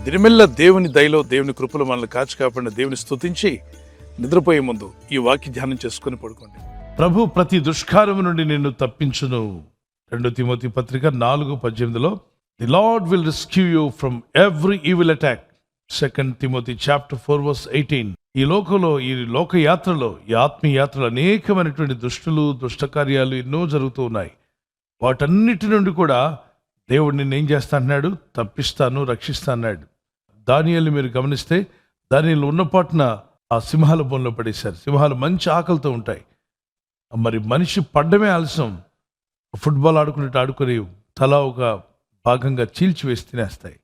దినమెల్ల దేవుని దయలో దేవుని కృపలో మనల్ని కాచి కాపాడిన దేవుని స్తుతించి నిద్రపోయే ముందు ఈ వాక్య ధ్యానం చేసుకుని పడుకోండి. ప్రభు ప్రతి దుష్కార్యము నుండి నిన్ను తప్పించును. 2 తిమోతి పత్రిక 4:18 the lord will rescue you from every evil attack. 2 Timothy chapter 4:18. ఈ లోకంలో, ఈ లోక యాత్రలో, ఈ ఆత్మీయ యాత్రలో అనేకమైనటువంటి దుష్ట కార్యాలు ఎన్నో జరుగుతూ ఉన్నాయి. వాటన్నిటి నుండి కూడా దేవుడు నిన్ను ఏం చేస్తా అన్నాడు? తప్పిస్తాను, రక్షిస్తా అన్నాడు. దానియేలుని మీరు గమనిస్తే దానియేలు ఉన్నపాటున ఆ సింహాల బోన్లో పడేశారు. సింహాలు మంచి ఆకలితో ఉంటాయి. మరి మనిషి పడ్డమే ఆలస్యం. ఫుట్బాల్ ఆడుకుని తలా ఒక భాగంగా చీల్చివేసి తినేస్తాయి.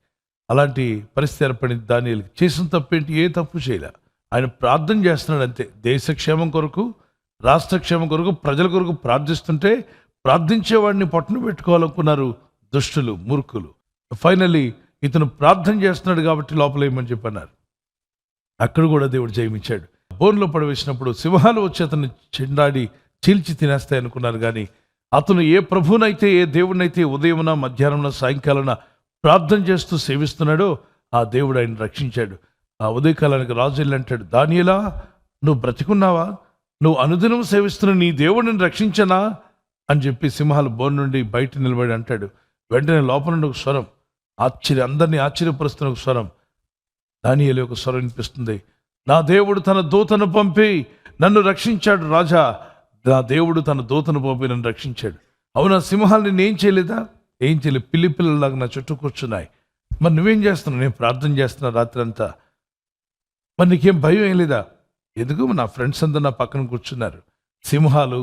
అలాంటి పరిస్థితి ఏర్పడింది దానియేలుకి. చేసిన తప్పేంటి? ఏ తప్పు చేయలే. ఆయన ప్రార్థన చేస్తున్నాడు అంతే. దేశక్షేమం కొరకు, రాష్ట్రక్షేమం కొరకు, ప్రజల కొరకు ప్రార్థిస్తుంటే ప్రార్థించేవాడిని పట్టును పెట్టుకోవాలనుకున్నారు దుష్టులు, మూర్ఖులు. ఫైనల్లీ ఇతను ప్రార్థన చేస్తున్నాడు కాబట్టి లోపలేయమని చెప్పన్నారు. అక్కడ కూడా దేవుడు జయమిచ్చాడు. బోన్లో పడవేసినప్పుడు సింహాలు వచ్చి అతన్ని చెండాడి చీల్చి తినేస్తాయి అనుకున్నారు. కానీ అతను ఏ ప్రభువునైతే, ఏ దేవుడినైతే ఉదయమున, మధ్యాహ్నం, సాయంకాలం ప్రార్థన చేస్తూ సేవిస్తున్నాడో ఆ దేవుడు ఆయన రక్షించాడు. ఆ ఉదయకాలానికి రాజు వెళ్ళి అంటాడు, దానియేలా, నువ్వు బ్రతికున్నావా? నువ్వు అనుదినం సేవిస్తున్న నీ దేవుడిని రక్షించనా అని చెప్పి సింహాలు బోన్ నుండి బయట నిలబడి అంటాడు. వెంటనే లోపల నుండి ఒక స్వరం, అందరినీ ఆశ్చర్యపరుస్తున్న ఒక స్వరం, దానియేలు ఒక స్వరం వినిపిస్తుంది. నా దేవుడు తన దూతను పంపి నన్ను రక్షించాడు రాజా. నా దేవుడు తన దూతను పంపి నన్ను రక్షించాడు. అవునా, సింహాలు నిన్ను ఏం చేయలేదా? ఏం చేయలేదు. పిల్లలాగా నా చుట్టూ కూర్చున్నాయి. మరి నువ్వేం చేస్తున్నావు? నేను ప్రార్థన చేస్తున్నా రాత్రి అంతా. మరి నీకేం భయం ఏం లేదా? ఎందుకు? నా ఫ్రెండ్స్ అంతా నా పక్కన కూర్చున్నారు. సింహాలు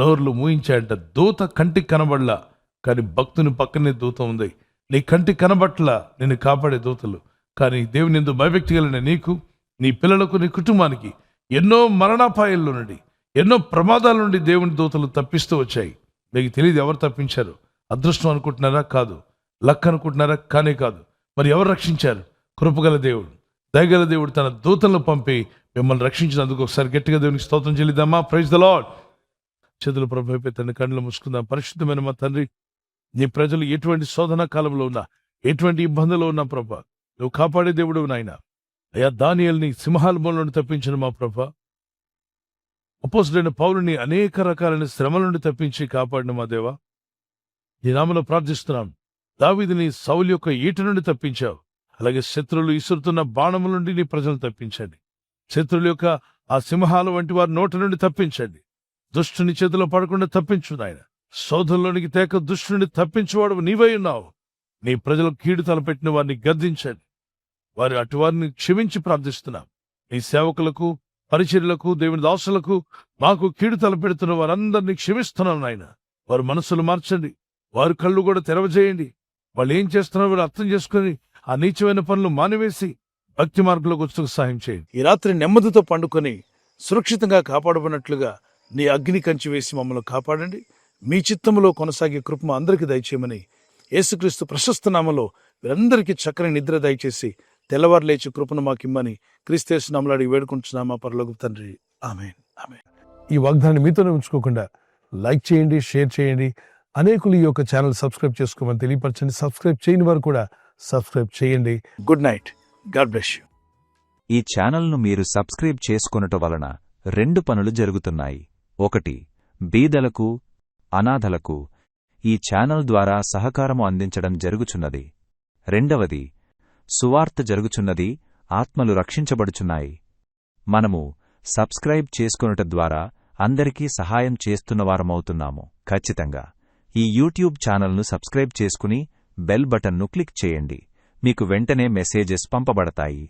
నోర్లు మూయించాయంట. దూత కంటికి కనబడలా, కానీ భక్తుని పక్కనే దూత ఉంది. నీ కంటికి కనబట్లా నిన్ను కాపాడే దూతలు. కానీ దేవుని ఎందు భయభక్తి కలిగిన నీకు, నీ పిల్లలకు, నీ కుటుంబానికి ఎన్నో మరణాపాయాల్లో నుండి, ఎన్నో ప్రమాదాల నుండి దేవుని దూతలు తప్పిస్తూ వచ్చాయి. మీకు తెలియదు ఎవరు తప్పించారు. అదృష్టం అనుకుంటున్నారా? కాదు. లక్ అనుకుంటున్నారా? కానే కాదు. మరి ఎవరు రక్షించారు? కృపగల దేవుడు, దయగల దేవుడు తన దూతలను పంపి మిమ్మల్ని రక్షించినందుకు ఒకసారి గట్టిగా దేవునికి స్తోత్రం చెల్లిద్దామా? Praise the lord. చేతులు ప్రభు తన కళ్ళు మూసుకుందాం. పరిశుద్ధమైన మా తండ్రి, నీ ప్రజలు ఎటువంటి శోధన కాలంలో ఉన్నా, ఎటువంటి ఇబ్బందులు ఉన్నా ప్రభా, నువ్వు కాపాడే దేవుడు నాయన. అయ్యా, దానియేలుని సింహాల బోన్ల నుండి తప్పించిన మా ప్రభా, అపోస్తలుడైన పౌలుని అనేక రకాలైన శ్రమల నుండి తప్పించి కాపాడిన మా దేవా, నీ నామములో ప్రార్థిస్తున్నాం. దావీదుని సౌలు యొక్క ఈట నుండి తప్పించావు. అలాగే శత్రువులు ఇసురుతున్న బాణముల నుండి నీ ప్రజలను తప్పించండి. శత్రువుల యొక్క ఆ సింహాల వంటి వారి నోటి నుండి తప్పించండి. దుష్టుని చేతిలో పడకుండా తప్పించు నాయన. శోధంలోనికి తేక దుష్టుని తప్పించువాడు నీవై ఉన్నావు. నీ ప్రజలకు కీడు తలపెట్టిన వారిని గద్దించండి. అటువారిని క్షమించి ప్రార్థిస్తున్నాం. నీ సేవకులకు, పరిచర్యలకు, దేవుని దాసులకు, మాకు కీడు తలపెడుతున్న వారందరినీ క్షమిస్తున్నాం నాయన. వారి మనసులు మార్చండి. వారి కళ్ళు కూడా తెరవజేయండి. వాళ్ళు ఏం చేస్తున్నారో వాళ్ళు అర్థం చేసుకుని ఆ నీచమైన పనులు మానివేసి భక్తి మార్గంలోకి వచ్చేందుకు సహాయం చేయండి. ఈ రాత్రి నెమ్మదితో పండుకొని సురక్షితంగా కాపాడబడినట్లుగా నీ అగ్ని కంచి వేసి మమ్మల్ని కాపాడండి. మీ చిత్తములో కొనసాగే కృప అందరికీ దయచేయమని యేసుక్రీస్తు ప్రశస్త నామములో వీరందరికీ చక్కని నిద్ర దయచేసి తెల్లవారు లేచి కృపను మాకిమ్మని క్రీస్తు నామములో అడిగి వేడుకుంటున్నామా పరలోకపు తండ్రి. ఆమేన్, ఆమేన్. ఈ వాగ్దాన్ని మీతోనే ఉంచుకోకుండా లైక్ చేయండి, షేర్ చేయండి. అనేకులు ఈ యొక్క ఛానల్ సబ్స్క్రైబ్ చేసుకోమని తెలియపరచండి. సబ్స్క్రైబ్ చేయని వారు కూడా సబ్స్క్రైబ్ చేయండి. Good night. God bless you. ఈ ఛానల్ను మీరు సబ్స్క్రైబ్ చేసుకొనుట వలన 2 పనులు జరుగుతున్నాయి. 1, బీదలకు, అనాథలకు ఈ ఛానల్ ద్వారా సహకారము అందించడం జరుగుచున్నది. 2, సువార్త జరుగుచున్నది, ఆత్మలు రక్షించబడుచున్నాయి. మనము సబ్స్క్రైబ్ చేసుకొనుట ద్వారా అందరికీ సహాయం చేస్తున్నవారమవుతున్నాము. ఖచ్చితంగా ఈ యూట్యూబ్ ఛానల్ను సబ్స్క్రైబ్ చేసుకుని బెల్ బటన్ను క్లిక్ చేయండి. మీకు వెంటనే మెసేజెస్ పంపబడతాయి.